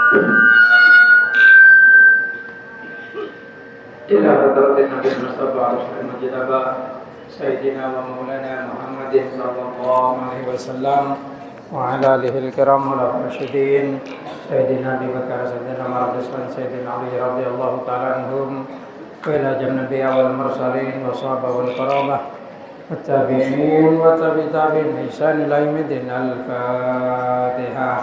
إلى حضرة النبي المصطفى رسول المجتبى سيدنا ومولانا محمد صلى الله عليه وسلم وعلى آله الكرام الراشدين سيدنا أبي بكر سيدنا عمر بن عثمان سيدنا علي رضي الله تعالى عنهم وإلى جميع الأنبياء والمرسلين والصحابة والكرامة والتابعين وتابعي التابعين بإحسان إلى يوم الدين. الفاتحة.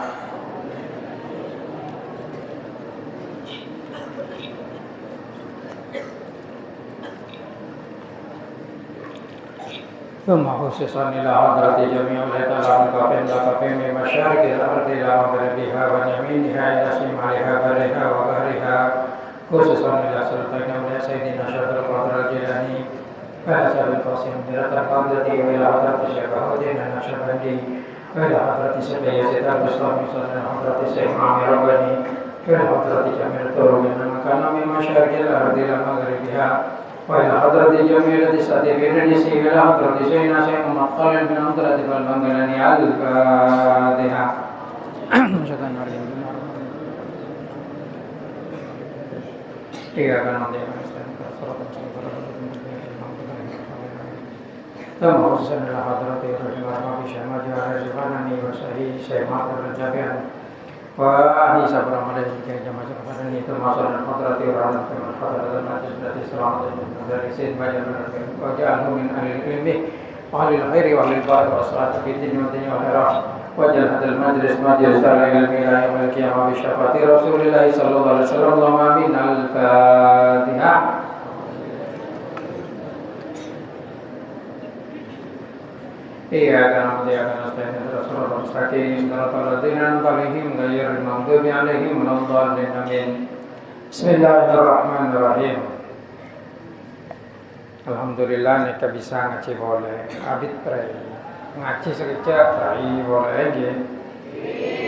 ثم خصوصا إلى حضرة جميع العلماء والكافرين من مشارق الأرض إلى مغربها ويمينها إلى شمالها برها وبحرها خصوصا إلى سلطان سيدنا شيخ القادر الجيلاني وحسب القاسم إلى القادة وإلى حضرة الشيخ الدين النقشبندي وإلى حضرة سيدنا سيد المسلمين وإلى حضرة الشيخ محمد رباني وإلى حضرة جميع الطرق من من مشارق الأرض إلى مغربها وإلى حضرة جميع الصادقين إلى حضرة سيدنا شيخ محمد خالد بن عبد اللطيف البنغلاني. الفاتحة. ثم خصوصا إلى حضرة الرحمة بشمال جوهر الزباناني وصحيح شيخ معطر الجابر وأهل صبر ملائكة جماعة الفضلين ثم صلى حضرة ورحمة من حضرة المجلس التي سلامة المدرسين وجعله من أهل العلم وأهل الخير وأهل البر والصلاة في الدين والدنيا والآخرة وجعل هذا المجلس مجلس العلم إلى يوم القيامة بشفاعة رسول الله صلى الله عليه وسلم. اللهم آمين. الفاتحة. إياك نعبد وإياك نستعين اهدنا الصراط المستقيم صراط الذين أنعمت عليهم غير المغضوب عليهم ولا الضالين آمين. Bismillahirrahmanirrahim. Alhamdulillah nika bisa ngaji boleh abid pray ngaji sekejap pray boleh nggih.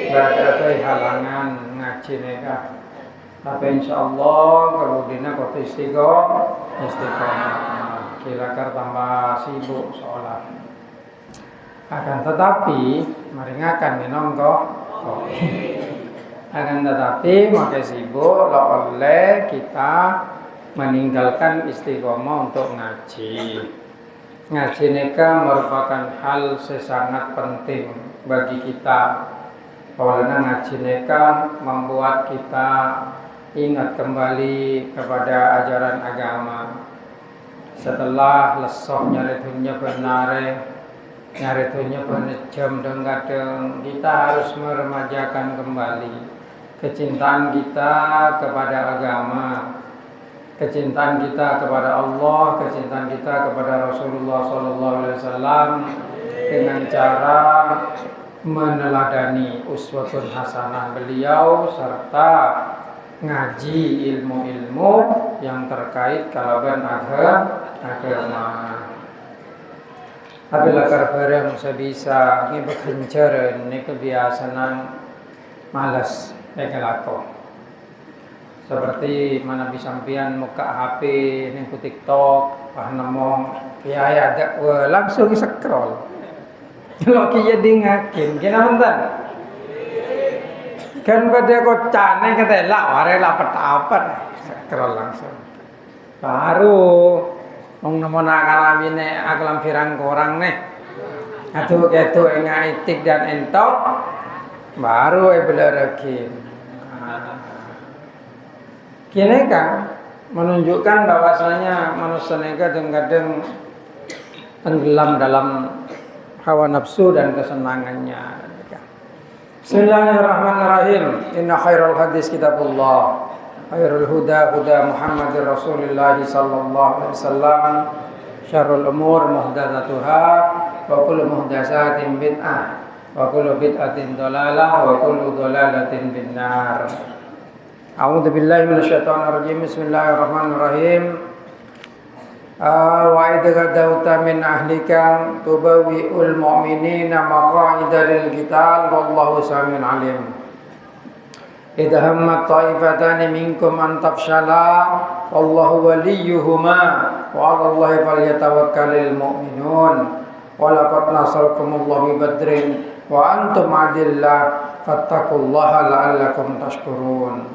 Berada halangan ngaji nika. Tapi insyaallah kemudian kota istiqomah kira-kira tambah sibuk sholat. Akan tetapi meringakan minum akan tetapi makai sibuk oleh kita meninggalkan istiqomah untuk ngaji. Ngaji neka merupakan hal sesangat penting bagi kita. Karena ngaji neka membuat kita ingat kembali kepada ajaran agama. Setelah lesohnya dunia benar nyaritunya penejam dan kadang kita harus meremajakan kembali kecintaan kita kepada agama, kecintaan kita kepada Allah, kecintaan kita kepada Rasulullah SAW dengan cara meneladani uswatun hasanah beliau serta ngaji ilmu-ilmu yang terkait kalaban agama. Apabila barang sebisa ini berkencar ini kebiasaan malas kelako. Seperti mana bisampian muka HP ini ku TikTok, nemu ya ada langsung scroll. Kalau kita dengakin, kita nonton. Kan pada kocane kata lah, warela apa scroll langsung. Baru wong nemu nakalami akalam pirang korang aduh ketu ngaitik dan entok baru belarakin. Kini kan menunjukkan bahwasanya manusia kadang-kadang tenggelam dalam hawa nafsu dan kesenangannya. Bismillahirrahmanirrahim. Inna khairal hadis kitabullah. Khairul huda huda Muhammadir Rasulillah sallallahu alaihi wasallam. Syarrul umur muhdatsatuha wa kullu muhdatsatin bid'ah wa kullu bid'atin dhalalah wa kullu dhalalatin finnar. A'udzu billahi minasyaitonir rajim. Bismillahirrahmanirrahim. Wa idza gadawta min ahlika tubawwi'ul mu'minina maq'ida lil qital wallahu samiun alim. Idza hammat ta'ifatani minkum an tafshala wallahu waliyuhuma wa 'ala Allahi falyatawakkalul mu'minun. Wa laqad nasarakumullahu bi badrin wa antum adillah fattaqullaha la'allakum tashkurun.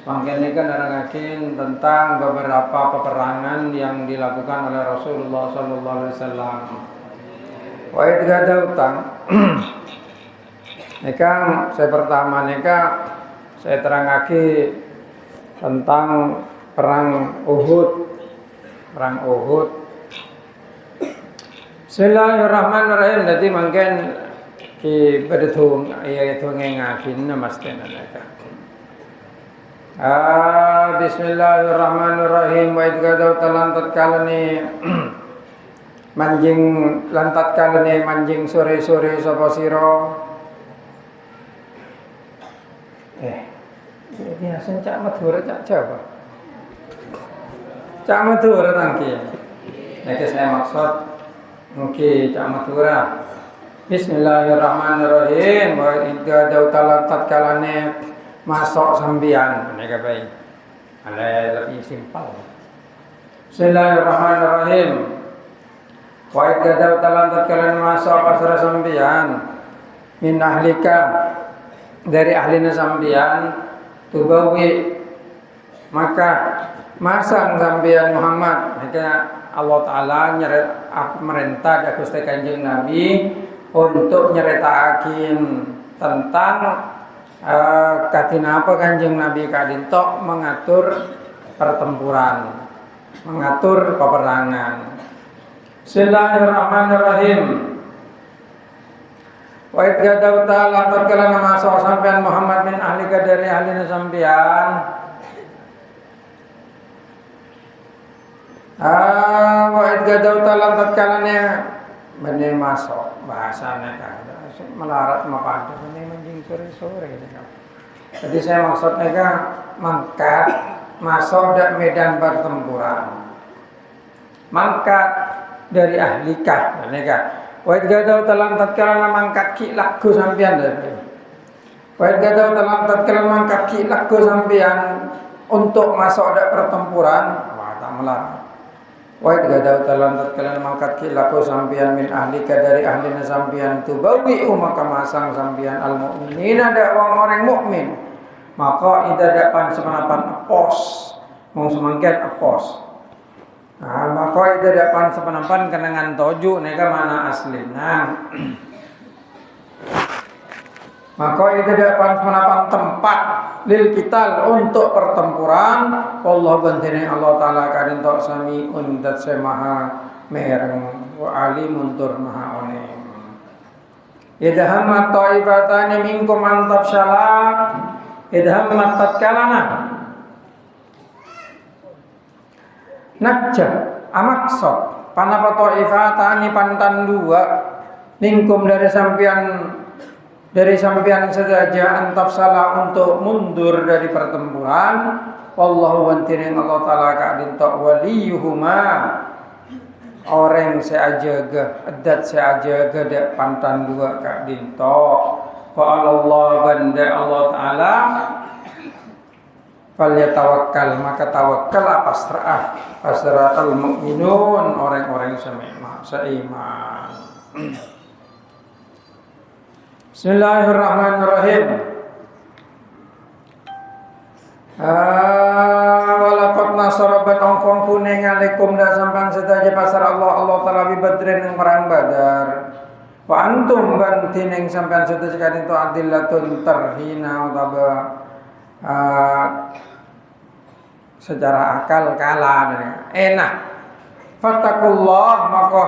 Mangken nika nerangaken tentang beberapa peperangan yang dilakukan oleh Rasulullah sallallahu alaihi wasallam. Wa idza utang. Nika saya pertama nika saya terangake tentang perang Uhud. Perang Uhud. Bismillahirrahmanirrahim. Dadi mangken ki bedethung aya itu ngengakin namasten nika. Bismillahirrahmanirrahim. Wa idza talan tatkalane manjing lantat kalane manjing sore-sore sapa sira. Ini asen cak Madura cak Jawa. Cak Madura tangki. Nek saya maksud mungkin cak Madura. Bismillahirrahmanirrahim. Wa idza talan tatkalane masuk sambian nek bae. Ale lebih simpel. Bismillahirrahmanirrahim. Wa idza talan tatkalane masuk pasara sambian min ahlika dari ahlina sambian tubawi maka masang sambian Muhammad maka Allah Ta'ala merintah da Gusti Kanjeng Nabi untuk nyeritaakin tentang katinapa Kanjeng Nabi kadinto mengatur pertempuran, mengatur peperangan. Bismillahirrahmanirrahim. Wa idza dauta lan tatkala masuk sampean Muhammad min ahlika dari ahlina sampean. Wa idza dauta lan tatkala bene masuk bahasane kan melarat mapada bene manjing sore-sore gitu. Jadi saya maksudnya kan mangkat masuk dak medan pertempuran. Mangkat dari ahlika kan. Wa idza talan tatkala mangkat ki laku sampean dari. Wa idza talan tatkala mangkat ki laku sampean untuk masuk dak pertempuran, wah tak melarang. Wa idza talan tatkala mangkat ki laku sampean min ahlika dari ahlina sampean tu bawi maka masang sampean al mukminina dak wong orang mukmin. Maka ida dak pan semenapan pos, mung semangket pos. Nah, maka itu dapat sepenapan kenangan toju neka mana aslina. Maka itu dapat sepenapan tempat lil kital untuk pertempuran. Allah bantene Allah Ta'ala kadin tok sami undat semaha mereng wa alimun tur maha onem. Idhammat ta'ifatani minkum an tafshalak. Idhammat tatkalana Najja amaksod panapa ta'ifatani pantan dua minkum dari sampian saja antafsala untuk mundur dari pertempuran. Wallahu wantiring Allah Ta'ala ka'adin ta' waliyuhuma orang seajaga adat seajaga dek pantan dua ka'adin ta' Allah banda Allah Ta'ala fal yatawakkal maka tawakkal pasrah al mukminun orang-orang seiman. Bismillahirrahmanirrahim. Walaqad nasarabat ongkong kuning alaikum da sampang sedaja pasar Allah Ta'ala bi badrin yang perang Badar. Wa antum bantining sampean sedaja kadin tu adillatun terhina utawa secara akal kalah enak. Fattakullah maka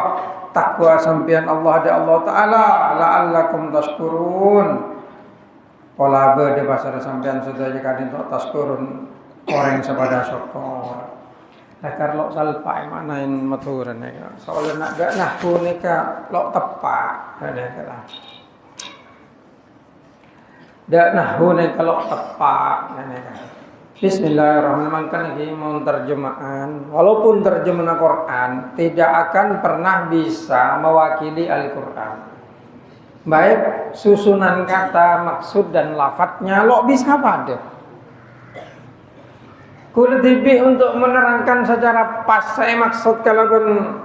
takwa sampeyan Allah da Allah Ta'ala la'allakum tashkurun. Pola berde pasar sampeyan sedaya kadin tok tashkurun orang sepada syukur. Lah kalau salpai manain maturan nika. Soalnya nak gak nahku nika lok tepak ada lah. Dak nahku nika lok tepak nika. Bismillahirrahmanirrahim. Ini mau terjemahan. Walaupun terjemahan Al-Quran tidak akan pernah bisa mewakili Al-Quran. Baik susunan kata, maksud dan lafadznya lo bisa pada. Kulitibih untuk menerangkan secara pas saya maksud kalau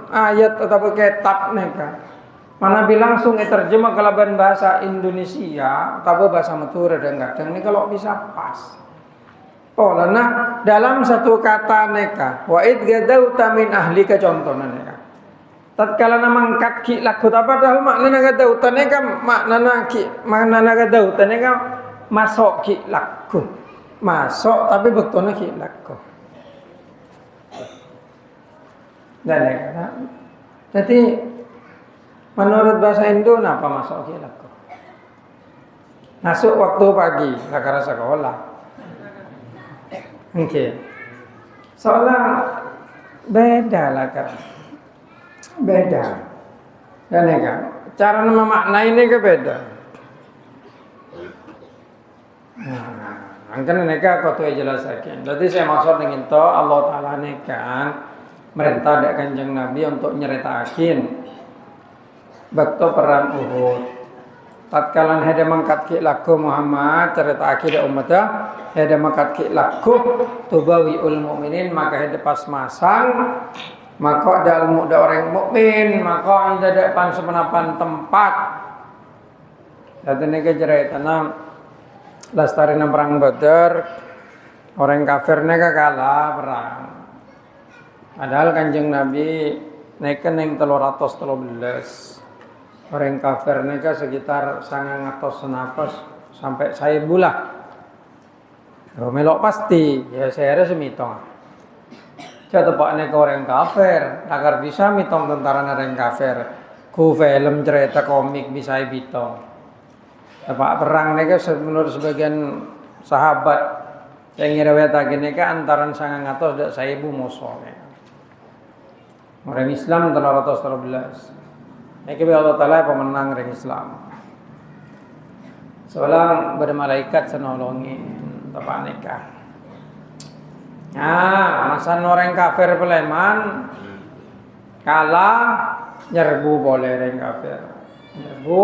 ayat atau kitab neka. Mana bilang langsung terjemah kalaban bahasa Indonesia, atau bahasa Madura dan kadang ini kalau bisa pas. Oh, nah dalam satu kata neka, wa'id gadauta min ahlika contohnya neka. Tatkala namangkat ki lakut apa dah makna gadauta neka makna gadauta neka masuk ki lakut. Masuk tapi bektone ki lakut. Dan neka. Jadi menurut bahasa Indo, apa masuk kilaku? Masuk waktu pagi, lakar sekolah. Oke. Soalnya beda lakar. Beda. Dan ya kan, cara memaknai ini ke beda. Angkan neka kau tu jelasakan. Jadi saya maksud dengan itu Allah Taala nekan merintah dek kanjeng Nabi untuk nyeritakin waktu perang Uhud. Tatkalan hede mangkat ki laku Muhammad cerita akhir umatnya hede mangkat ki laku tubawiul mukminin maka hede pas masang maka ada muda orang mukmin maka ada pan sepenapan tempat. Dan ini cerita nang lastari nang perang Badar orang kafir nega kalah perang. Padahal kanjeng Nabi naikin yang 313. Orang kafir nega sekitar 900 napas sampai 1000 lah. Kalau melok pasti ya saya rasa mitong. Saya tepaknya ke orang kafir agar bisa mitong tentara orang kafir. Ku film cerita komik bisa mitong. Tepak perang nega menurut sebagian sahabat yang ngiriwayatake nega antaran 900 dan 1000 musuh. Orang Islam 313. Ini Allah Ta'ala pemenang dari Islam. Seorang bermalaikat senolongin tepat nikah. Nah, masa orang kafir peleman kalah nyerbu boleh orang kafir. Nyerbu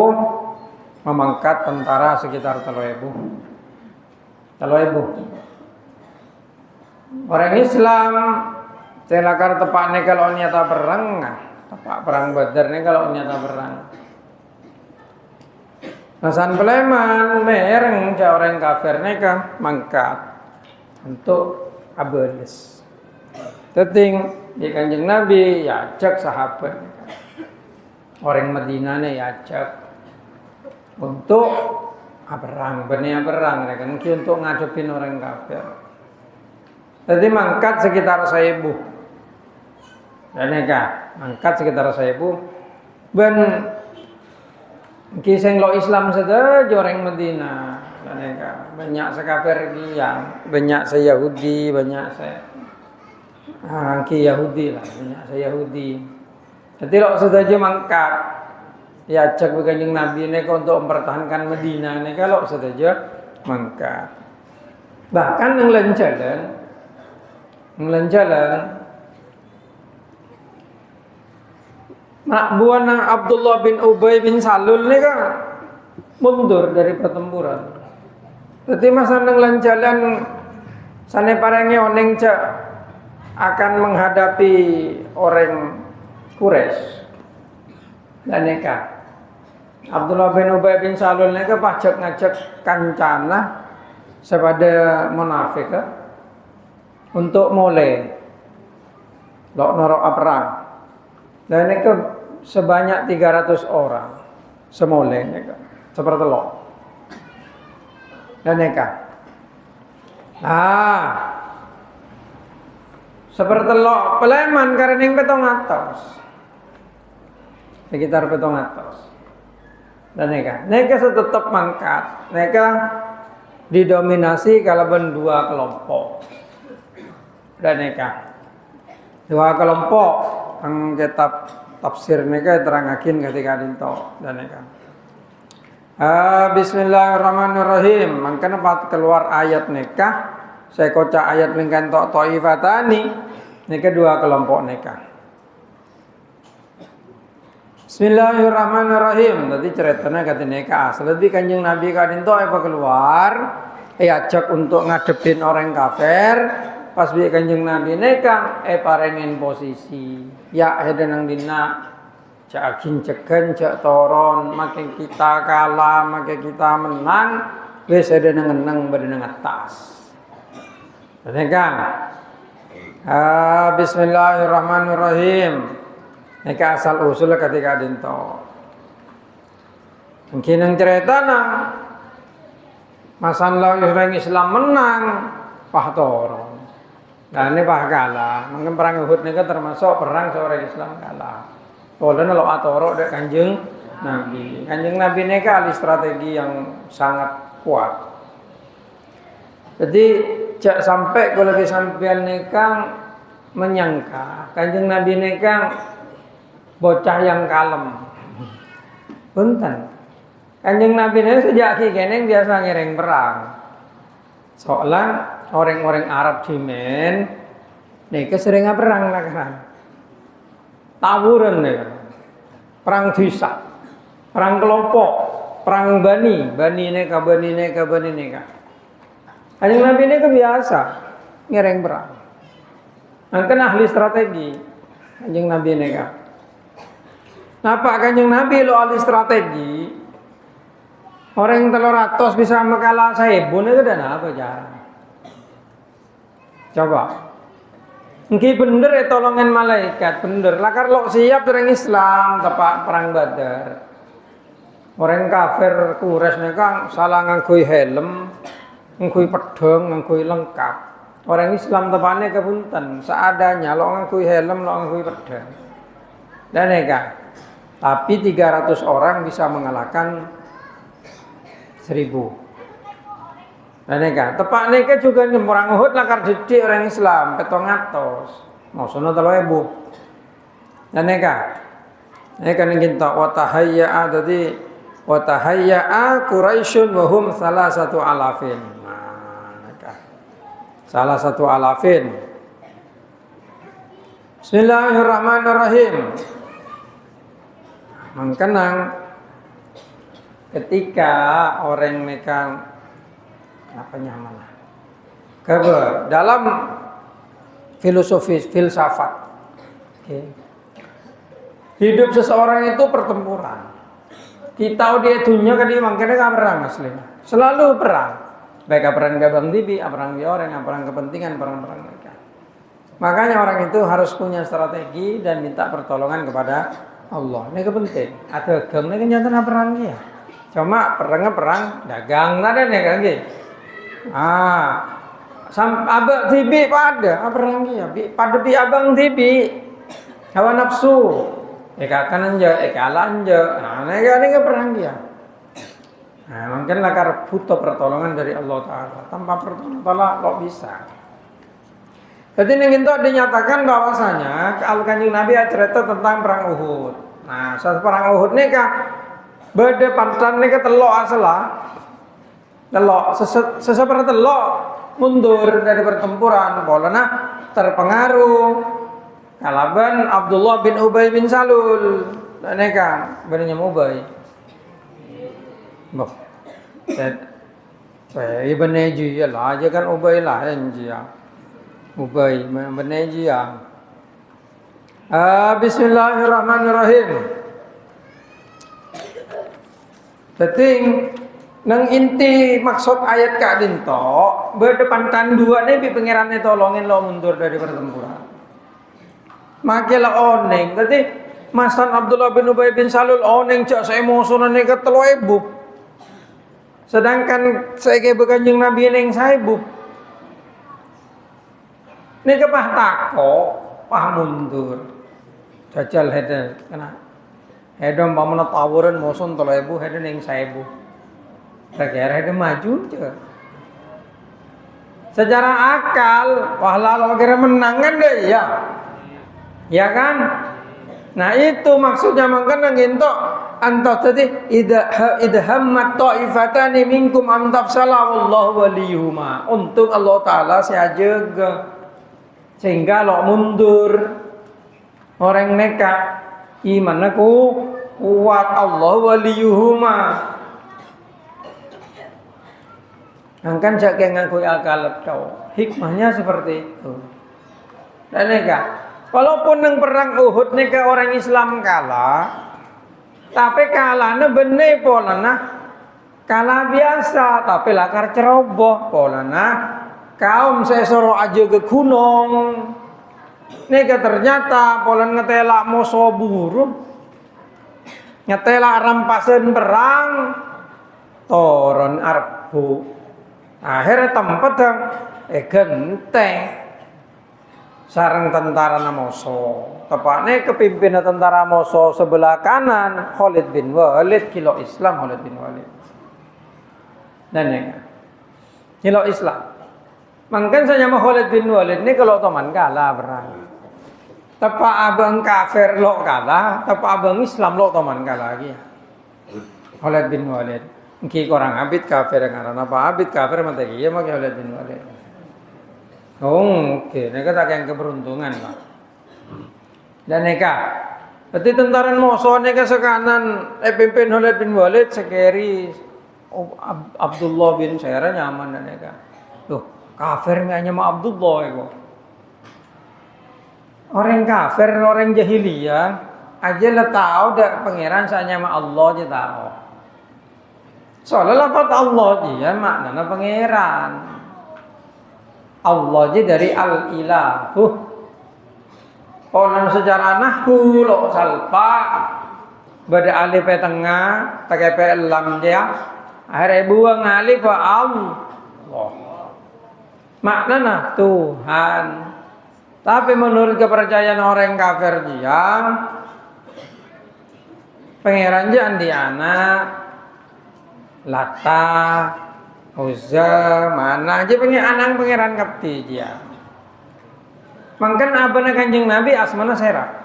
memangkat tentara sekitar 3.000. Orang Islam celakar tepatnya kalau nyata perang. Tepak perang Badar nih kalau nyata perang. Nasan peleman mereng orang kafir neka mangkat untuk abeles. Teting di kanjeng Nabi ya cek sahabat. Orang Madinah nih ya cek untuk perang, benih perang kan untuk ngadepin orang kafir. Jadi mangkat sekitar 1000. Dan neka angkat sekitar 1000 ben kisah lo Islam saja orang Medina dan neka banyak sekafir yang banyak saya Yahudi banyak saya Yahudi lah banyak saya Yahudi. Jadi lo saja mangkat ya cek kanjeng Nabi neka untuk mempertahankan Medina neka lo saja mangkat bahkan yang jalan Nak buana Abdullah bin Ubay bin Salul ni kan mundur dari pertempuran. Jadi masa nang jalan sana parangnya oneng cak akan menghadapi orang Quraisy. Dan neka Abdullah bin Ubay bin Salul ni kan pajak ngajak kancana sepada munafik untuk mulai lok norok perang. Dan neka sebanyak 300 orang semoleh neka seperti lo. Dan neka seperti lo peleman karena yang petong atas sekitar petong atas. Dan neka tetap mangkat neka didominasi kalaban 2 kelompok. Dan neka 2 kelompok ang kitab tafsir neka terangakin ketika dinto dan neka. Bismillahirrahmanirrahim. Mangkana pat keluar ayat neka. Saya kocak ayat lingkan ta'ifatani. Neka 2 kelompok neka. Bismillahirrahmanirrahim. Tadi ceritanya kata neka. Selebih kanjeng Nabi kadinto apa keluar. Ajak untuk ngadepin orang kafir. Pas bi kanjeng Nabi neka parengin posisi ya hedan nang dina cak ginjegen cak toron, makin kita kalah, makin kita menang, wis ada neng badan atas. Kan? Bismillahirrahmanirrahim. Nek asal usul ketika dinto. Mungkin yang cerita nang masalah orang Islam menang, pah toron. Dan ini pah kalah. Mungkin perang Uhud ini kan termasuk perang seorang Islam kalah. Kalau lo atoro dek kanjeng Nabi. Kanjeng Nabi ini kan ahli strategi yang sangat kuat. Jadi jak sampai kalau sampean nikah menyangka kanjeng Nabi nikah bocah yang kalem. Punten. Kanjeng Nabi ini sejak kini biasa ngiring perang. Soalnya orang-orang Arab Jimen nih keseringan perang lah kan. Tawuran nih. Perang desa, perang kelompok, perang bani neka. Kanjeng Nabi ini kebiasa ngiring perang. Angken ahli strategi Kanjeng Nabi neka. Napa Kanjeng Nabi lo ahli strategi? Orang yang 300 bisa mekalah 1000 ini kan apa jarang. Coba. Mungkin bener ya tolongan malaikat, bener. Lakar lo siap orang Islam tepak perang Badar. Orang kafir Quraisy mereka salah ngangkui helm, ngangkui pedang, ngangkui lengkap. Orang Islam tepaknya kepunten, seadanya lo ngangkui helm, lo ngangkui pedang. Dan mereka, tapi 300 orang bisa mengalahkan 1000. Dan neka, tepak neka juga perang Uhud lakar didik orang Islam 700. Maksudnya 3000. Dan neka kita watahayya'a tadi watahayya'a Quraisyun wa hum 3,000. Nah, neka. 3,000. Bismillahirrahmanirrahim. Mangkenang ketika orang mereka apa nyaman dalam filsafat hidup seseorang itu pertempuran. Kita dia dunia kan dia makanya nggak perang aslinya, selalu perang, baik perang gabang tibi, perang orang, perang kepentingan, perang mereka. Makanya orang itu harus punya strategi dan minta pertolongan kepada Allah. Ini kepenting. Ada gang ini kenyataan perang ya. Cuma perang dagang tadi nih kan gitu. Abang tibi pada perang ya. Pada bi abang tibi hawa nafsu. Kanan aja, kalah aja. Nah, ini perang ya. Nah, mungkin lakar butuh pertolongan dari Allah Taala. Tanpa pertolongan Allah kok bisa. Jadi ini itu dinyatakan bahwasanya Al-Kanjeng Nabi cerita tentang perang Uhud. Nah, saat perang Uhud nih kak beda pantan nih ketelok asala, telok seseperti telok mundur dari pertempuran, boleh terpengaruh kalaban Abdullah bin Ubay bin Salul, dan kan benernya Ubay, boh, ibn Neji ya lah, aja kan Ubay lah ya, Ubay benerji ya. Bismillahirrahmanirrahim. Teting nang inti maksud ayat kak dinto berdepan dua nih bi pangerannya tolongin lo mundur dari pertempuran. Makilah oneng, jadi Masan Abdullah bin Ubay bin Salul oneng cak seemosional nih ketelo ebuk. Sedangkan saya ke Kanjeng Nabi neng saibuk. Nih kepah tako, pah mundur. Jajal hede kena. Hedom pamana tawuran moson 3,000 hede ning 1,000. Kira-kira hede maju je. Secara akal wah lalu kira menang kan deh ya. Ya kan? Nah itu maksudnya makanya nginto antas tadi idhammat ta'ifatani minkum am tafsala wallahu waliyuhuma. Untuk Allah Taala saya jaga sehingga lo mundur orang nekat iman aku kuat Allah waliyuhuma. Angkan jak ngaku akal kau. Hikmahnya seperti itu. Dan neka Walaupun nang perang Uhud nih ke orang Islam kalah, tapi kalahnya bener polana kalah biasa, tapi lakar ceroboh polana kaum saya suruh aja ke gunung. Nih ternyata polan ngetela musuh burung, ngetela rampasan perang, turun arbu. Akhirnya tempat yang genteng sarang tentara musuh. Tepatnya kepimpinan tentara musuh sebelah kanan Khalid bin Walid, kilo Islam Khalid bin Walid. Dan yang kilo Islam. Mungkin saya nama Khalid bin Walid ini kalau teman kalah berang. Tepak abang kafir lo kalah, tepak abang Islam lo teman kalah lagi. Khalid bin Walid. Mungkin orang abid kafir karena apa abid kafir mata iya maka Khalid bin Walid. Oh, oke. Mereka tak yang keberuntungan lah. Dan mereka, berarti tentara musuh mereka sekanan pimpin Khalid bin Walid sekeri Abdullah bin Sayyara nyaman dan mereka. Loh, kafir hanya sama Abdullah itu. Orang kafir, orang jahiliyah aja lah tahu dak pangeran saya sama Allah aja tahu. Soalnya lafaz Allah dia maknanya pangeran. Allah aja dari al-ilahu. Orang sejarah nahwu lo salpa bada alif tengah, pakai pe lam dia. Akhirnya buang alif Allah. Maknanya Tuhan. Tapi menurut kepercayaan orang kafir dia, pangeran jangan di anak, Lata, Uzza, mana aja anak pangeran kapti dia. Mangkan abana kanjeng Nabi asmana Sera,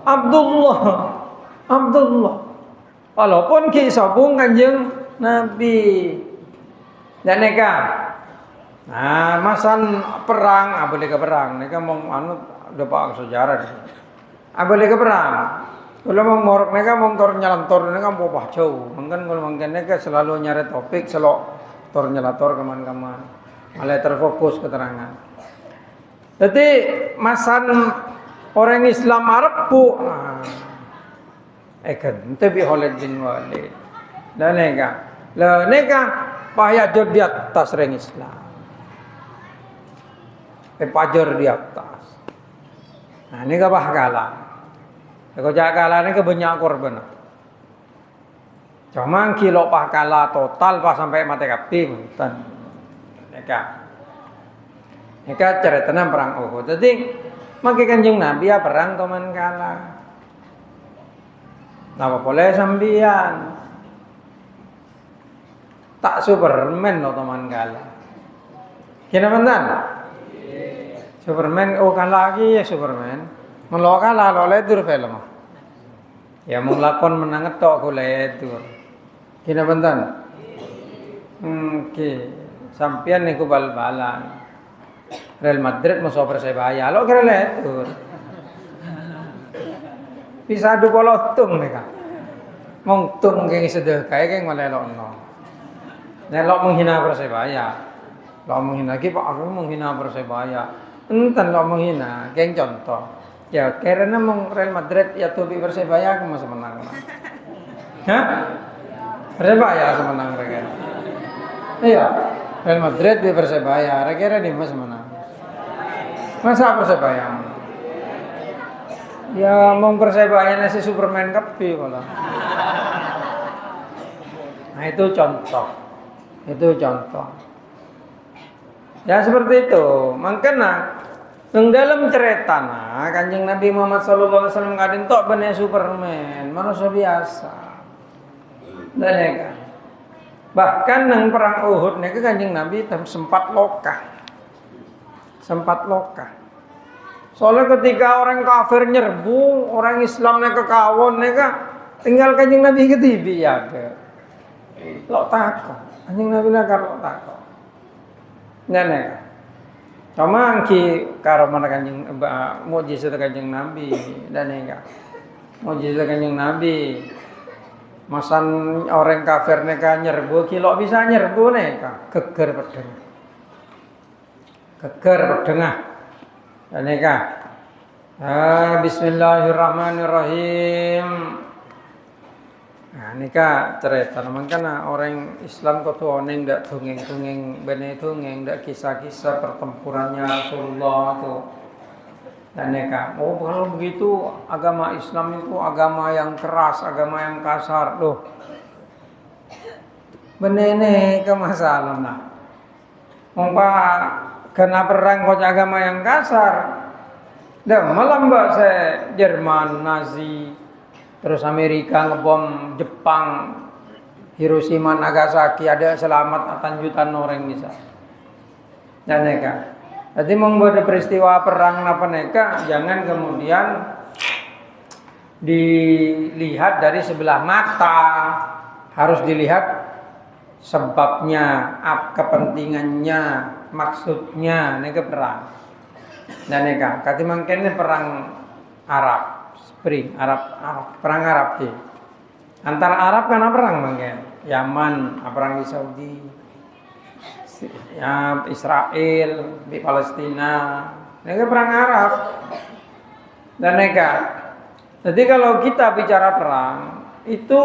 Abdullah. Walaupun kisah pun kanjeng Nabi. Dan neka. Nah, masan perang, boleh ke perang. Neka mau udah pak sejarah. Boleh ke perang. Kalau mau morok neka mau tor nyalantor neka mau jauh. Mungkin kalau mungkin neka selalu nyari topik selalu tor nyalator kaman-kaman. Malah terfokus keterangan. Jadi masan orang Islam Arab bu. Kan tapi Khalid bin Walid. Dan neka payah jod di atas orang Islam. Pajar di atas. Nah ini kapah kalah. Kalau jak kalah ini kebanyak korban. Cuma kilo pah kalah total pas sampai mati kapi. Neka ceritanya perang Uhud. Jadi maki kanjeng Nabi ya perang teman kalah. Napa boleh sambian. Tak Superman lo teman kalah. Kena mantan? Superman kalah lagi ya Superman. Melo kalah lo ledur film. Ya mau lakon menang tok ku ledur. Kena mantan? Oke. Sampian niku bal-balan. Real Madrid musuh Persebaya. Lo kira ledur. Bisa adu polotung mereka. Mongtung keng sedekah keng malelokno. Nelok menghina Persebaya. Lo menghina ki Pak aku menghina Persebaya. Enten lo menghina, keng contoh. Ya karena mong Real Madrid ya tuh Persebaya aku masih menang. Hah? Persebaya masih menang mereka. Iya. Real Madrid di Persebaya, kira di masih menang. Masa Persebaya? Ya mong Persebaya nasi Superman kapi malah. Nah itu contoh. Ya seperti itu. Makanya dalam cerita kanjeng Nabi Muhammad SAW kadang tok bener Superman, manusia biasa. Dan ya kan. Bahkan nang perang Uhud nih kanjeng Nabi sempat loka. Soalnya ketika orang kafir nyerbu, orang Islamnya kekawon nih tinggal kanjeng Nabi ketibi ya. Lo takut. Kanjeng Nabi nakar lo takut. Nenek. Cuma ki karo mana kanjeng mukjizat kanjeng Nabi dan enggak. Mukjizat kanjeng Nabi. Masan orang kafir neka nyerbu kilo bisa nyerbu neka geger pedeng. Dan neka Bismillahirrahmanirrahim. Nah, ini kak cerita kan orang Islam kok tuh oneng ndak dongeng-dongeng bene dongeng ndak kisah-kisah pertempurannya Rasulullah tuh. Dan kak, oh kalau begitu agama Islam itu agama yang keras, agama yang kasar loh. Benene ke masalah nah. Mongpa kena perang kok agama yang kasar. Dan malam bahasa Jerman, Nazi, terus Amerika ngebom Jepang, Hiroshima, Nagasaki, ada selamat atan jutaan orang bisa. Dan neka, jadi membuat peristiwa perang apa neka, jangan kemudian dilihat dari sebelah mata, harus dilihat sebabnya, kepentingannya, maksudnya, neka perang. Dan neka, kati mangkene perang Arab, Spring, perang Arab sih. Antara Arab kan perang mangken, Yaman, perang di Saudi, ya Israel, di Palestina, neka perang Arab. Dan neka, jadi kalau kita bicara perang itu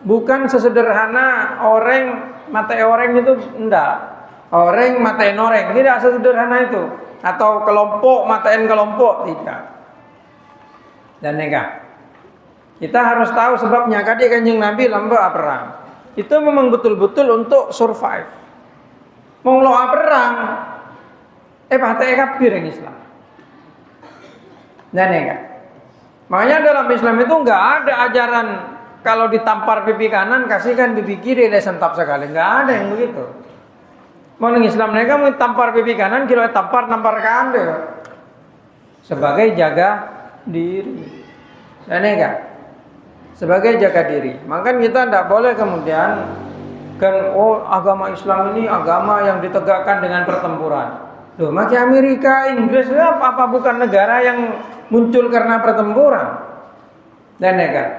bukan sesederhana orang matai orang itu enggak, orang matain orang, tidak sesederhana itu. Atau kelompok matain kelompok, tidak. Dan nega, kita harus tahu sebabnya. Kadi Kanjeng Nabi lamba perang itu memang betul-betul untuk survive. Mau lo perang, patai kafir yang Islam. Dan nega, makanya dalam Islam itu enggak ada ajaran kalau ditampar pipi kanan kasihkan pipi kiri dia sentap sekali, enggak ada yang begitu. Mau Islam mereka mau tampar pipi kanan, kira tampar kanan sebagai jaga diri. Dan enggak sebagai jaga diri. Maka kita tidak boleh kemudian kan agama Islam ini agama yang ditegakkan dengan pertempuran. Loh, maka Amerika, Inggris apa bukan negara yang muncul karena pertempuran? Dan enggak.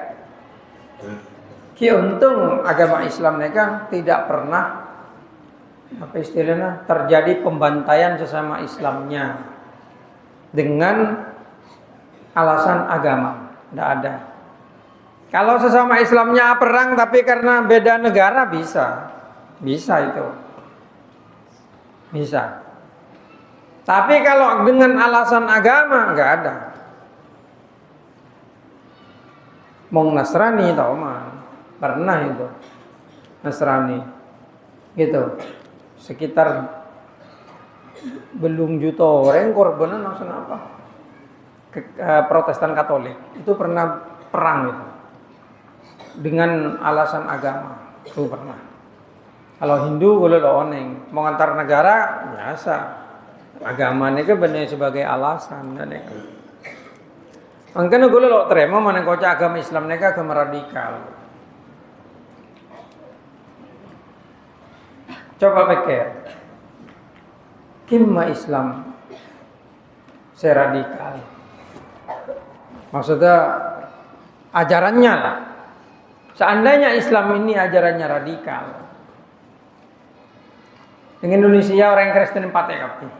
Ki untung agama Islam mereka tidak pernah apa istilahnya terjadi pembantaian sesama Islamnya dengan alasan agama, tidak ada. Kalau sesama Islamnya perang tapi karena beda negara bisa itu, bisa. Tapi kalau dengan alasan agama nggak ada. Mau Nasrani tau mah pernah itu Nasrani gitu. Sekitar belum juta orang korbanan langsung apa Protestan Katolik itu pernah perang itu dengan alasan agama itu pernah. Kalau Hindu boleh lo oneng mau antar negara biasa agamanya ke benar sebagai alasan dan itu. Makanya gue lo terima mana kocak agama Islam mereka agama radikal. Coba pikir, kimma Islam seradikal. Maksudnya ajarannya lah. Seandainya Islam ini ajarannya radikal, dengan Indonesia orang Kristen 4 kapi.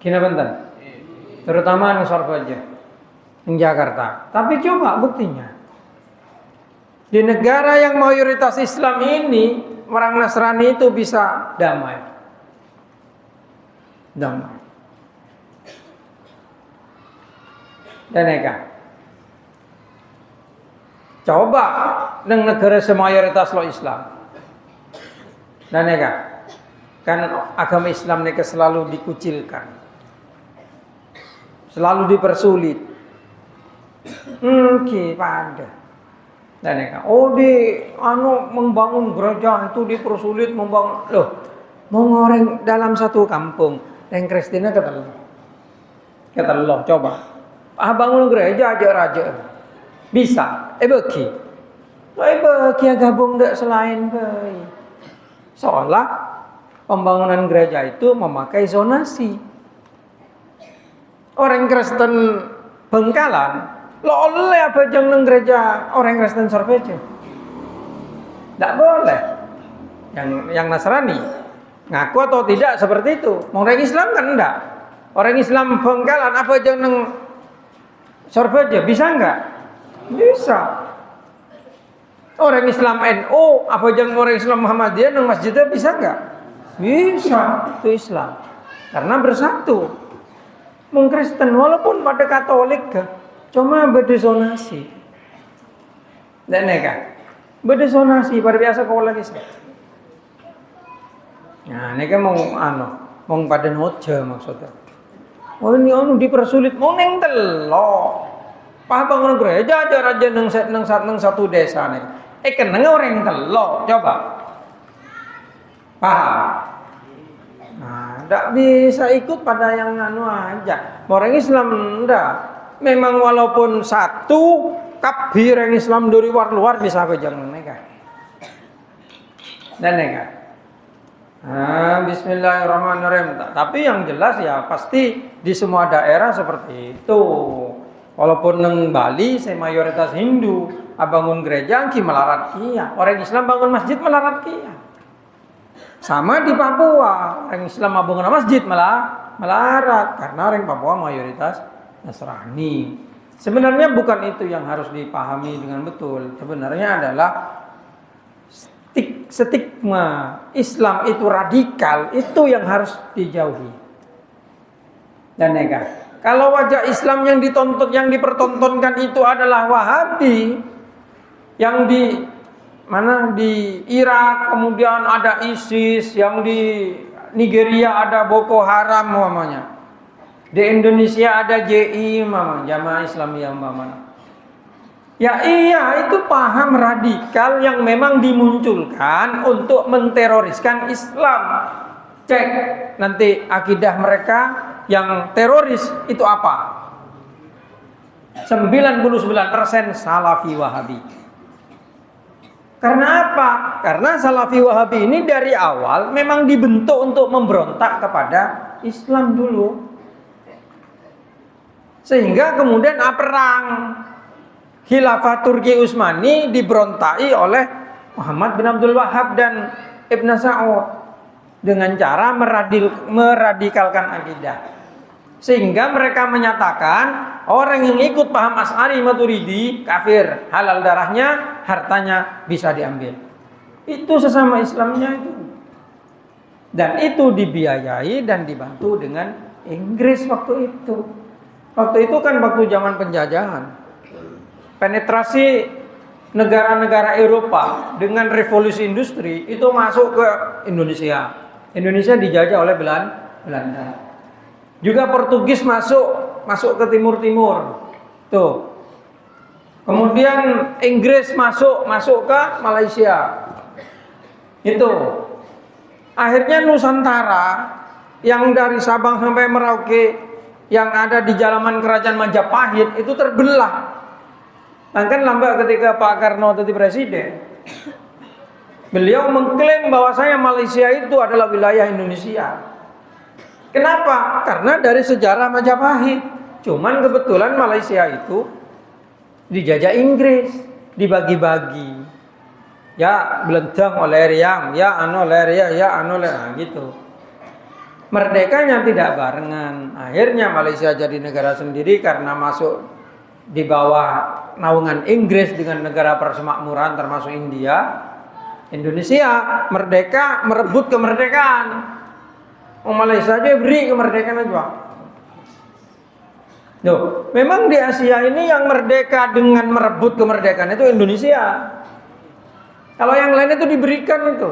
Kina bentar. Terutama di Surabaya, di Jakarta. Tapi coba buktinya. Di negara yang mayoritas Islam ini orang Nasrani itu bisa damai. Dan neka. Coba neng negara semayoritas lo Islam. Dan neka. Kan agama Islam neka selalu dikucilkan. Selalu dipersulit. Pada. Dan neka. Membangun gereja itu dipersulit membangun. Loh, mau orang dalam satu kampung, yang Kristina kata Allah, coba. Bangun gereja aja raja. Bisa. Beki. Beki gabung dek selain bayi. Seolah pembangunan gereja itu memakai zonasi. Orang Kristen Bengkalan lo oleh apa jangan gereja orang Kristen Surabaya? Tidak boleh. Yang Nasrani ngaku atau tidak seperti itu. Orang Islam kan enggak. Orang Islam Bangkalan apa aja neng Surabaya bisa enggak? Bisa. Orang Islam NU apa aja orang Islam Muhammadiyah neng masjidnya bisa enggak? Bisa. Itu Islam. Karena bersatu. Mung Kristen walaupun pada Katolik cuma beda zonasi. Dan neka beda zonasi pada biasa kau lagi sih. Nah, neka mau pada noja maksudnya. Oh ini dipersulit mau neng telo. Pah bangun gereja aja raja neng satu desa nih. Keneng orang telo coba. Paham? Nah, tidak bisa ikut pada yang aja. Orang Islam enggak. Memang walaupun satu kabir yang Islam dari luar bisa apa jangan mereka. Dan mereka. Nah, bismillahirrahmanirrahim. Tapi yang jelas ya pasti di semua daerah seperti itu. Walaupun neng Bali saya mayoritas Hindu, bangun gereja ki melarat kia. Orang Islam bangun masjid melarat kia. Sama di Papua, orang Islam bangun masjid melarat karena orang Papua mayoritas Nasrani. Sebenarnya bukan itu yang harus dipahami dengan betul. Sebenarnya adalah stigma Islam itu radikal, itu yang harus dijauhi. Dan kalau wajah Islam yang dipertontonkan itu adalah Wahabi, yang di Irak kemudian ada ISIS, yang di Nigeria ada Boko Haram namanya. Di Indonesia ada JI Jamaah Islamiyah umpamanya. Ya iya, itu paham radikal yang memang dimunculkan untuk menteroriskan Islam. Cek nanti akidah mereka yang teroris itu apa? 99% Salafi Wahabi. Karena apa? Karena Salafi Wahabi ini dari awal memang dibentuk untuk memberontak kepada Islam dulu. Sehingga kemudian perang Khilafah Turki Utsmani diberontai oleh Muhammad bin Abdul Wahab dan Ibn Saud dengan cara meradikalkan akidah. Sehingga mereka menyatakan orang yang ikut paham Asy'ari Maturidi kafir, halal darahnya, hartanya bisa diambil. Itu sesama Islamnya itu. Dan itu dibiayai dan dibantu dengan Inggris waktu itu. Waktu itu kan waktu zaman penjajahan. Penetrasi negara-negara Eropa dengan revolusi industri itu masuk ke Indonesia. Indonesia dijajah oleh Belanda. Juga Portugis masuk ke timur-timur. Tuh. Kemudian Inggris masuk ke Malaysia. Itu. Akhirnya Nusantara yang dari Sabang sampai Merauke yang ada di zaman kerajaan Majapahit itu terbelah. Nah, kan lambat ketika Pak Karno jadi presiden. Beliau mengklaim bahwasanya Malaysia itu adalah wilayah Indonesia. Kenapa? Karena dari sejarah Majapahit. Cuman kebetulan Malaysia itu dijajah Inggris, dibagi-bagi. Ya, belentang oleh Riam, ya gitu. Merdekanya tidak barengan. Akhirnya Malaysia jadi negara sendiri karena masuk di bawah naungan Inggris dengan negara persemakmuran termasuk India. Indonesia merdeka merebut kemerdekaan. Malaysia aja beri kemerdekaan aja. Loh, memang di Asia ini yang merdeka dengan merebut kemerdekaan itu Indonesia. Kalau yang lain itu diberikan itu.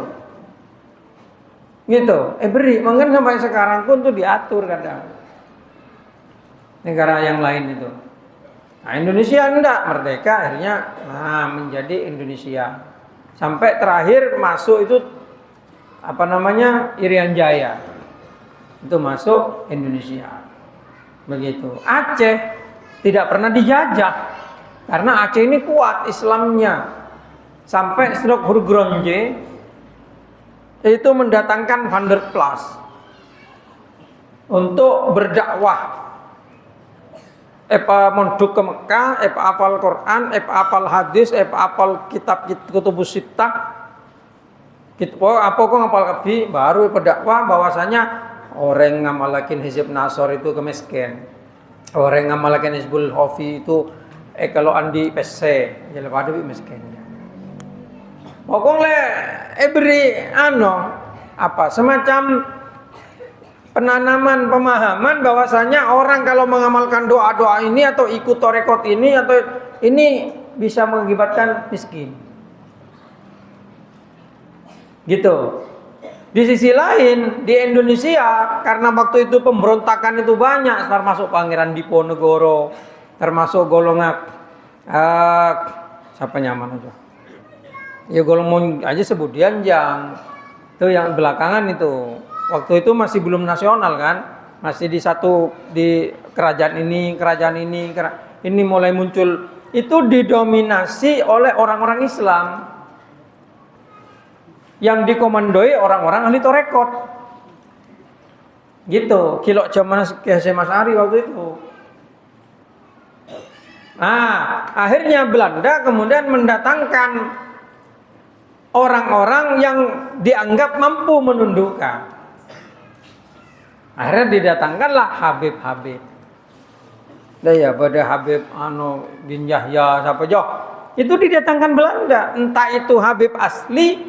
Gitu. Beri, mungkin sampai sekarang pun tuh diatur kadang. Negara yang lain itu. Nah, Indonesia enggak merdeka akhirnya menjadi Indonesia. Sampai terakhir masuk itu Irian Jaya. Itu masuk Indonesia. Begitu. Aceh tidak pernah dijajah. Karena Aceh ini kuat Islamnya. Sampai Stroke Hurgronje itu mendatangkan Van der Plas untuk berdakwah. Mondok ke Mekah, hafal Quran, hafal hadis, hafal kitab kutubus sittah. Apa kok ngapal kabeh baru berdakwah bahwasanya orang ngamalakin Hizib Nasor itu kemiskin. Orang ngamalakin Hizbul Hofi itu kalau andi PC jadi pada miskin. Pokoknya beri semacam penanaman pemahaman bahwasanya orang kalau mengamalkan doa-doa ini atau ikut torekot ini atau ini bisa mengakibatkan miskin. Gitu. Di sisi lain di Indonesia karena waktu itu pemberontakan itu banyak, termasuk Pangeran Diponegoro, termasuk golongan siapa nyaman aja. Ya golongan aja sebut Dianjang. Itu yang belakangan itu. Waktu itu masih belum nasional kan, masih di kerajaan ini mulai muncul. Itu didominasi oleh orang-orang Islam yang dikomandoi orang-orang ahli torekot. Gitu, Kilok zaman Kiai Mas Ari waktu itu. Nah, akhirnya Belanda kemudian mendatangkan orang-orang yang dianggap mampu menundukkan. Akhirnya didatangkanlah Habib-Habib. Ya pada Habib bin Yahya siapa joh. Itu didatangkan Belanda, entah itu Habib asli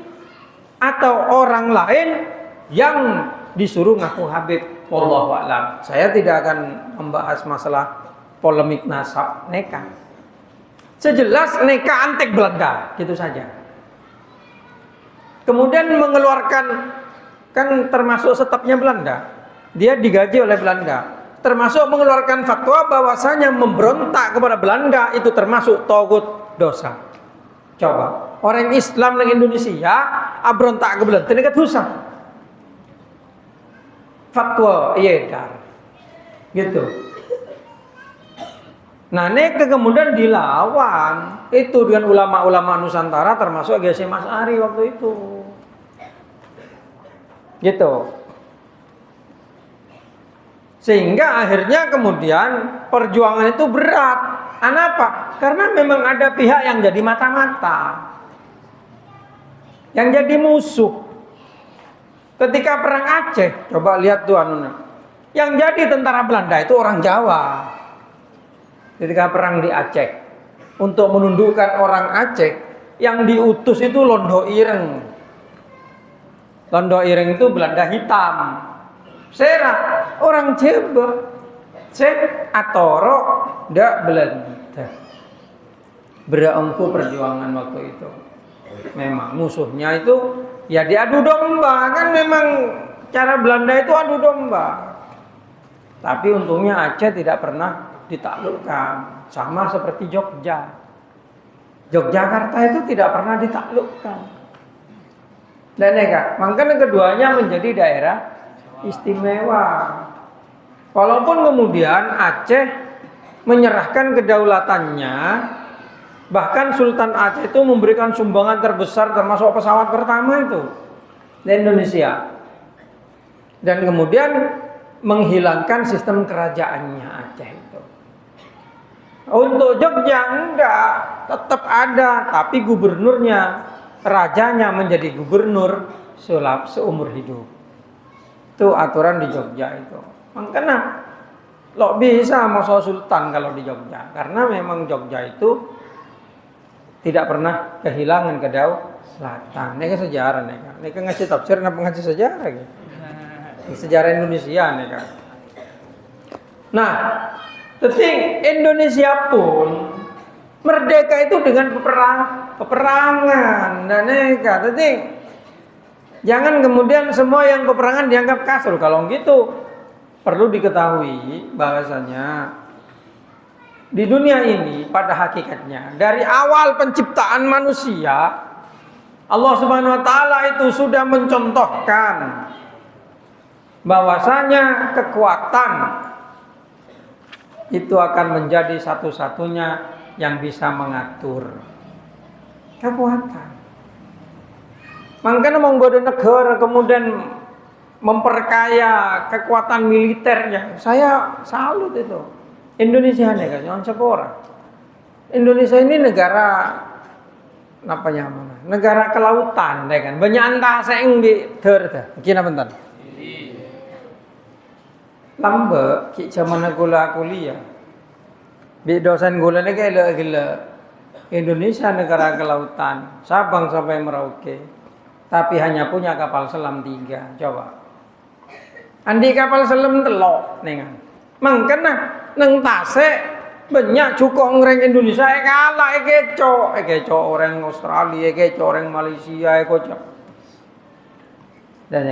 atau orang lain yang disuruh ngaku Habib. Wallahu a'lam. Saya tidak akan membahas masalah polemik nasab neka. Sejelas neka antek Belanda, gitu saja. Kemudian mengeluarkan, kan termasuk setapnya Belanda. Dia digaji oleh Belanda. Termasuk mengeluarkan fatwa bahwasanya memberontak kepada Belanda itu termasuk togut dosa. Coba, orang Islam di Indonesia berontak ke Belanda, tidak usah. Fatwa edar. Gitu. Nah, neka kemudian dilawan itu dengan ulama-ulama Nusantara termasuk Kiai Mas Ari waktu itu. Gitu. Sehingga akhirnya kemudian perjuangan itu berat. Kenapa? Karena memang ada pihak yang jadi mata-mata, yang jadi musuh. Ketika perang Aceh, coba lihat tuh yang jadi tentara Belanda itu orang Jawa. Ketika perang di Aceh, untuk menundukkan orang Aceh, yang diutus itu Londo Ireng. Londo Ireng itu Belanda hitam. Serah orang Jawa, atoro dak Belanda. Berangku perjuangan waktu itu. Memang musuhnya itu ya diadu domba, kan memang cara Belanda itu adu domba. Tapi untungnya Aceh tidak pernah ditaklukkan, sama seperti Jogja. Yogyakarta itu tidak pernah ditaklukkan. Dan makanya keduanya menjadi daerah istimewa. Walaupun kemudian Aceh menyerahkan kedaulatannya, bahkan Sultan Aceh itu memberikan sumbangan terbesar termasuk pesawat pertama itu di Indonesia. Dan kemudian menghilangkan sistem kerajaannya Aceh itu. Untuk Jogja enggak, tetap ada, tapi gubernurnya, rajanya menjadi gubernur seumur hidup. Itu aturan di Jogja itu. Makanya lo bisa masa sultan kalau di Jogja, karena memang Jogja itu tidak pernah kehilangan kedaulatan. Ini sejarah nih. Ini kan ngasih tafsir, napa ngasih sejarah gitu. Sejarah Indonesia nih kan. Nah, detik Indonesia pun merdeka itu dengan peperangan dan neka. Detik jangan kemudian semua yang peperangan dianggap kasar. Kalau gitu perlu diketahui bahwasanya di dunia ini pada hakikatnya dari awal penciptaan manusia Allah Subhanahu wa taala itu sudah mencontohkan bahwasanya kekuatan itu akan menjadi satu-satunya yang bisa mengatur kekuatan. Makanya menggoda negara kemudian memperkaya kekuatan militernya. Saya salut itu. Indonesia nih kan, jangan sepora. Indonesia ini negara negara kelautan, deh kan. Banyak antah saing di ter, kira bentar. lambe ki zaman gula kuliah. Bi dosen gula ni gila. Indonesia negara kelautan, Sabang sampai Merauke. Tapi hanya punya kapal selam 3. Coba. Andi kapal selam telok nengan. Mangkena neng Tasik banyak cukup orang Indonesia kalah keco orang Australia, keco orang Malaysia, keco. Dan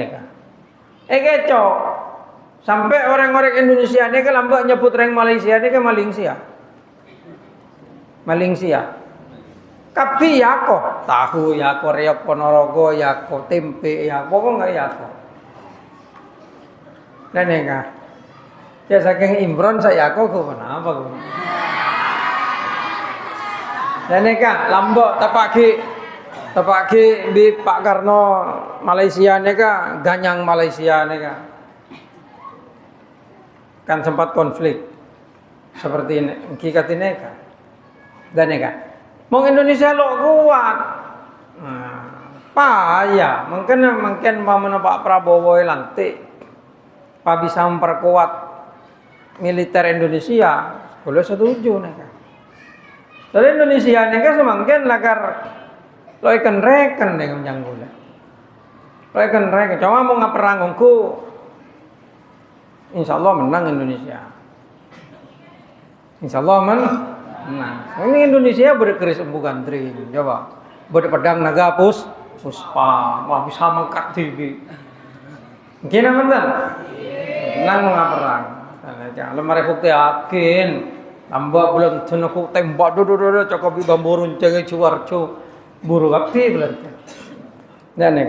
keco. Sampai orang-orang Indonesia ni ke lambat nyebut orang Malaysia ni ke Malaysia. Kapi yako, tahu yako, reok ponorogo yako, tempe yako, kok enggak yako. Dan ya saking Imron saya aku kenapa aku. Dan lambok tapaki di Pak Karno Malaysia neka ganyang Malaysia neka. Kan sempat konflik seperti ini kikat neka. Dan mau Indonesia lo kuat. Payah, mungkin mau Pak Prabowo lantik. Pak bisa memperkuat militer Indonesia, boleh setuju nih kan. Jadi Indonesia nih kan semakin lakar lo ikan reken dengan janggula. Lo ikan reken, cuma mau ngaperang ngku, insya Allah menang Indonesia. Insya Allah menang. Ini Indonesia berkeris bukan tri, coba berpedang naga puspa, wah bisa mengkat TV. Gimana benar? Menang ngaperang. Lemari bukti yakin tambah belum tenuk tembak dodo cukup bamburun jangan cuarco buru aktif belum. Dan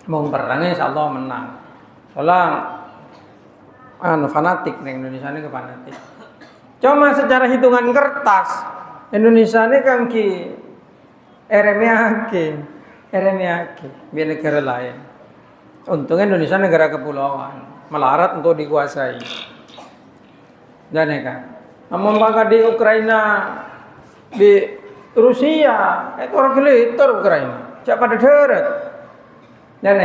mau perangnya insyaallah menang. Soalnya fanatik nih Indonesia ini fanatik. Cuma secara hitungan kertas Indonesia ini kan ki eremiaki biar negara lain. Untungnya Indonesia negara kepulauan, melarat untuk dikuasai. Dan namun maka di Ukraina, di Rusia, itu orang gelitor Ukraina, siapa pada deret. Dan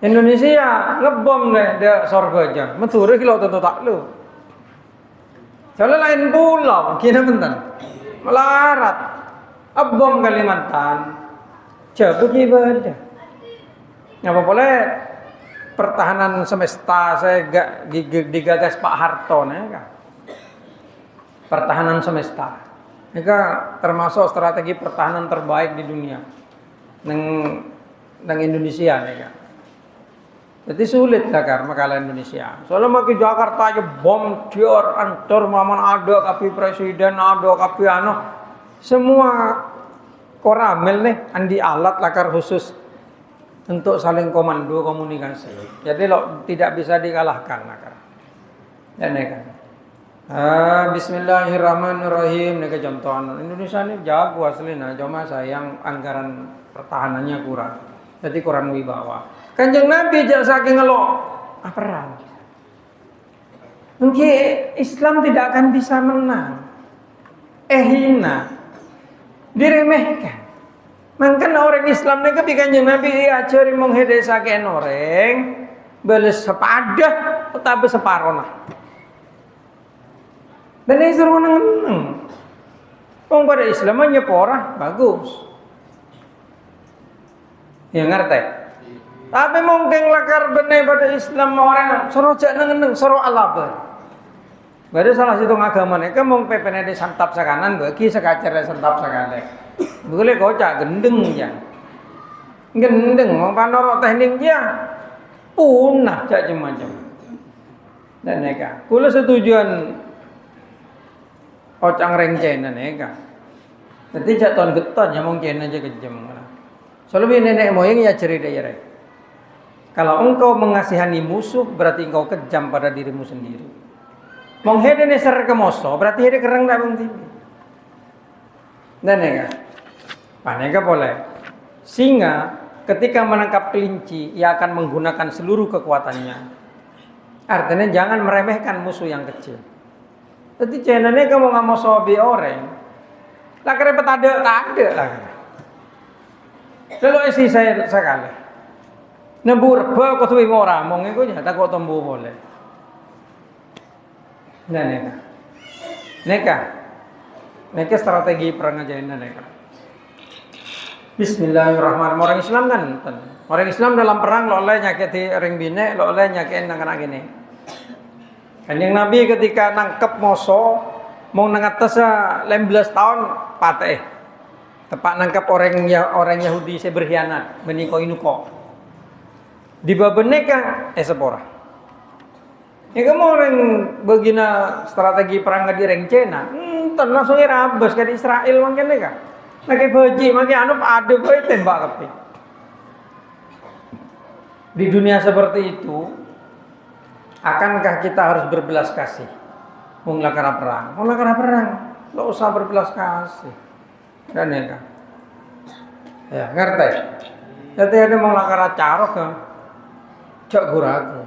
Indonesia ngebom deh dia Azerbaijan, mencuri kilo tentu tak lu. Soalnya lain pulau, kira bentar, melarat, bom Kalimantan, cabut ibadah. Apa boleh pertahanan semesta saya digagas Pak Harto nih kan. Pertahanan semesta. Ini termasuk strategi pertahanan terbaik di dunia. Nang Indonesia nih kan. Jadi sulit lah karena makalah Indonesia. Soalnya makin Jakarta aja bom dior ancur maman ada kapi presiden ada kapi semua koramel nih andi alat lakar khusus untuk saling komando komunikasi. Jadi lo tidak bisa dikalahkan nakar. Dan Bismillahirrahmanirrahim. Nih contohan Indonesia ini jago aslinya, cuma sayang anggaran pertahanannya kurang. Jadi kurang wibawa. Kanjeng Nabi jak saking ngelok perang. Mungkin Islam tidak akan bisa menang. Hina, diremehkan. Mangken orang Islam ni ketika Kanjeng Nabi diajari menghedesaken orang, balas sepadah tapi separuh. Dan ini suruh menang. Wong pada Islam nyepora bagus. Ya ngerti. Tapi mungkin lakar benih pada Islam orang suruh jak neng suruh Allah. Berarti salah satu agama ni kan mung pepene disantap sakanan bagi sekacer santap sakane. Boleh kocak gendeng ya. Gendeng mau panorok teknik dia punah jak macam. Dan neka, kula setujuan ocang rengcen neka. Nanti jak ton geton ya mungkin aja kejam. Soalnya nenek moyang ya cerita ya rek. Kalau engkau mengasihani musuh berarti engkau kejam pada dirimu sendiri. Menghede neser kemoso berarti hede kereng dak bang tinggi. Dan panega boleh. Singa ketika menangkap kelinci ia akan menggunakan seluruh kekuatannya. Artinya jangan meremehkan musuh yang kecil. Jadi channelnya kamu nggak mau sobi orang. Lah kerepet ada tak ada lah. Lalu isi saya sekali. Nembur reba kau tuh orang, mong itu nyata kau tembu boleh. Nah, neka strategi perang aja ini neka. Bismillahirrahmanirrahim. Orang Islam kan, orang Islam dalam perang lo oleh nyakiti ring bine, lo oleh nyakitin anak-anak ini. Kanjeng Nabi ketika nangkep moso mau nangates 15 tahun pateh. Tepak nangkep orang Yahudi saya berkhianat, meniko inuko. Di babeneka sepora. Ya kamu orang begina strategi perang di rencana, langsung irabas ke Israel mungkin neka. Pakai baji, pakai anu ada bae tembak tapi. Di dunia seperti itu, akankah kita harus berbelas kasih? Mau lakar perang, lo usah berbelas kasih. Dan ya, ngerti? Jadi ada mau lakar carok kan? Cok guragu.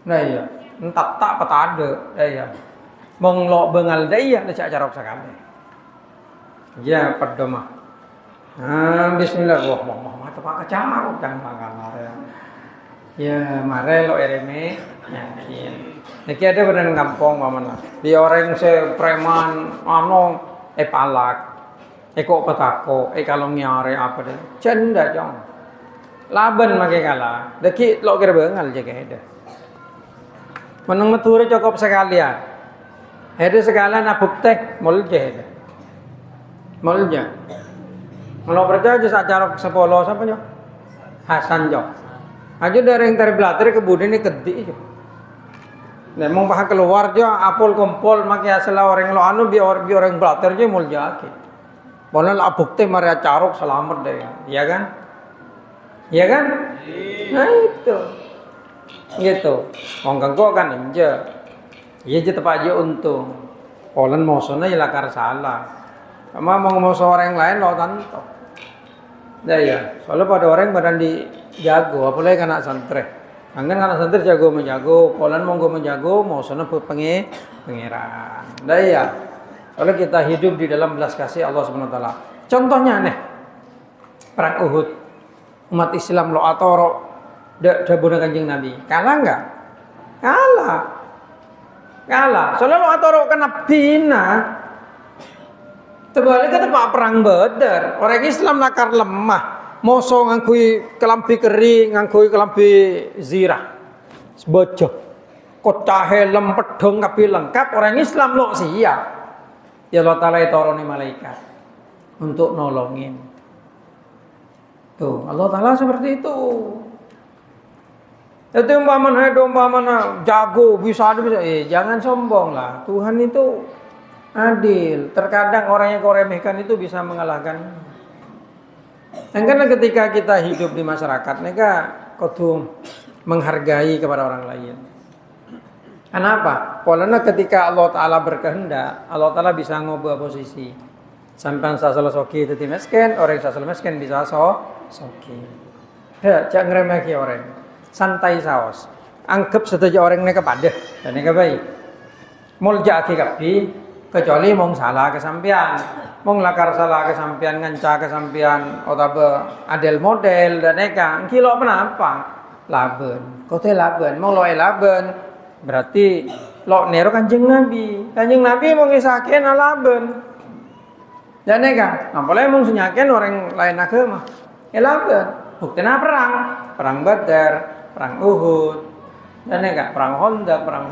Nah iya, entak tak petade, ya. Mong lo bengal daya, cak carok sekali. Ya pedoma. Bismillah. Wah, tepak carok jangan makan ya. Ya, mare lo ereme. Yakin. Niki ada benar kampung mamana. Di orang se preman ano palak. Kok petako, kalau nyare apa deh. Cenda jong. Laban make kalah. Deki lo kira bengal je kaya. Meneng meture cukup sekalian. Ada sekalian abuk tek mulje. Mulje. Kalau percaya sak carok sepolo sapa yo? Hasan jo. Aja dari yang terbelajar kemudian ini kedik jo. Memang paha keluar jo apol kompol make asal orang lo anu biar orang belajar jo mulje akeh. Padahal abuk teh mari carok selamat deh. Iya kan? Iya kan? Nah itu. Gitu. Wong kanggo kan enje. Iya je tepak aja untung. Polen mosone ya lakar salah. Sama mau moso orang lain lo tanto. Ya ya, soalnya pada orang badan dijago, apalagi anak santri. Angin anak santri jago menjago, polen monggo menjago, mosone pangeran. Nah ya. Soalnya kita hidup di dalam belas kasih Allah Subhanahu wa taala. Contohnya nih. Perang Uhud. Umat Islam lo atoro dabuna Kanjeng Nabi. Kalah enggak? Kalah. Soalnya lo atoro kena bina. Terbalik ke tempat perang Badar. Orang Islam lakar lemah. Moso ngangkui kelambi kering, ngangkui kelambi zirah. Sebojok. Kocah helm pedang kabeh lengkap. Orang Islam lo siap. Ya Allah Ta'ala turuni malaikat untuk nolongin. Tuh, Allah Ta'ala seperti itu. Itu umpamanya jago bisa. Jangan sombong lah. Tuhan itu adil. Terkadang orang yang kau remehkan itu bisa mengalahkan. Karena ketika kita hidup di masyarakat, mereka kudu menghargai kepada orang lain. Kenapa? Karena ketika Allah Ta'ala berkehendak, Allah Ta'ala bisa ngubah posisi. Sampai sasal soki itu miskin, orang sasal miskin bisa soki. Ya, jangan ngeremeki orang. Santai saos. Anggap saja orang ini kepada. Dan ini baik. Mulja aki kecuali mong salah kesampian. Mong lakar salah kesampian, nganca kesampian, otabe adel model, dan eka. Kilo apa? Laben. Kote laben. Mong loe laben. Berarti lo nero Kanjeng Nabi. Kanjeng Nabi mau ngisakeun alaben. Dan kan, apalagi mau senyakeun orang lain agama. Alaben. Buktena perang Badar, perang Uhud. Dan kan, perang Honda, perang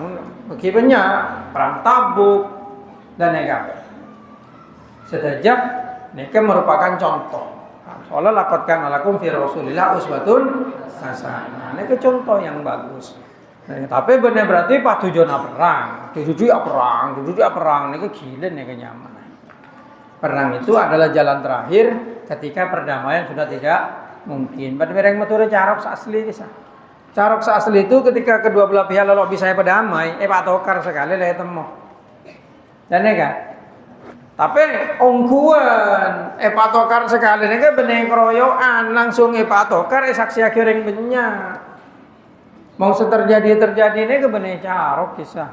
Bekibenya, perang Tabuk. Dan kan. Sedajak neka merupakan contoh. Soalnya lakotkan alakum fi Rasulillah uswatun hasanah. Neka contoh yang bagus. Nah, tapi benar berarti pas tujuan perang, perang, ini gila nih nyaman. Perang itu adalah jalan terakhir ketika perdamaian sudah tidak mungkin. Pada mereka metu carok asli kisah. Carok asli itu ketika kedua belah pihak lalu bisa berdamai, Pak Tokar sekali lah temu. Dan kan. Tapi ongkuan Pak Tokar sekali ini kan bener keroyokan langsung Pak Tokar saksi akhirnya banyak. Mau terjadi ini kebenar carok kisah.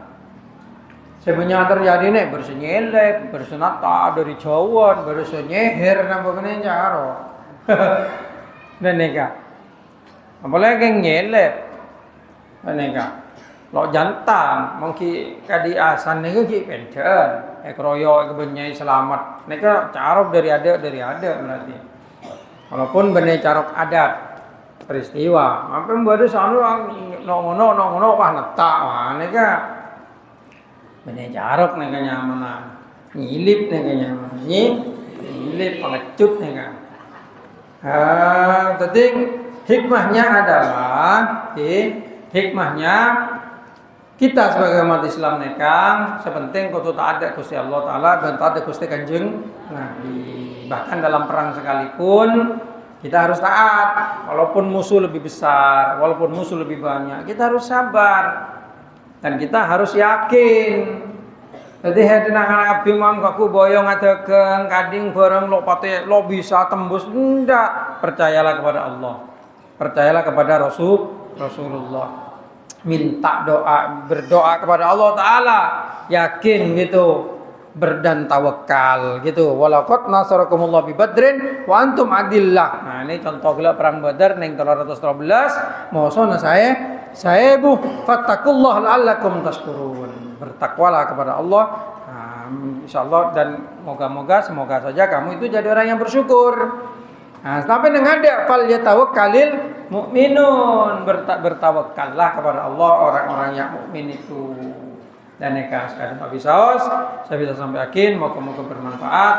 Sebenarnya terjadi ini bersenyelep, bersenata dari jauhan, bersenyeher nambah benar carok. Dan neka, apalagi yang nyelep, neka. lo jantan mungkin kadi asan niku ki penten kroyo kebenyai selamat nika carok dari ada berarti walaupun bener carok adat peristiwa apa mbade sanu no ngono wah netak wah nika bener carok nika nyaman nyilip nika nyaman nyilip pengecut nika jadi hikmahnya adalah hikmahnya kita sebagai umat Islam nekang sepenting kudu taat Gusti Allah taala dan taat Gusti Kanjeng Nabi. Bahkan dalam perang sekalipun kita harus taat walaupun musuh lebih besar, walaupun musuh lebih banyak, kita harus sabar. Dan kita harus yakin. Jadi hendak abdi mam kaku boyong adekeun kading bareng lo pate lo bisa tembus ndak, percayalah kepada Allah. Percayalah kepada Rasulullah. Minta doa, berdoa kepada Allah Ta'ala, yakin gitu, berdan tawakal gitu. Walaqad nasarakumullah bi Badrin wa antum adillah. Nah ini contoh gila perang Badar neng 313. Mohon saya bu fattakullah la'allakum tashkurun. Bertakwalah kepada Allah. Nah, insyaallah dan semoga saja kamu itu jadi orang yang bersyukur. Nah, sampai dengan ada fal yatawakkalil mukminun, bertawakallah kepada Allah orang-orang yang mukmin itu. Dan sekalian Pak Bisaos, saya bisa sampai yakin moga-moga bermanfaat.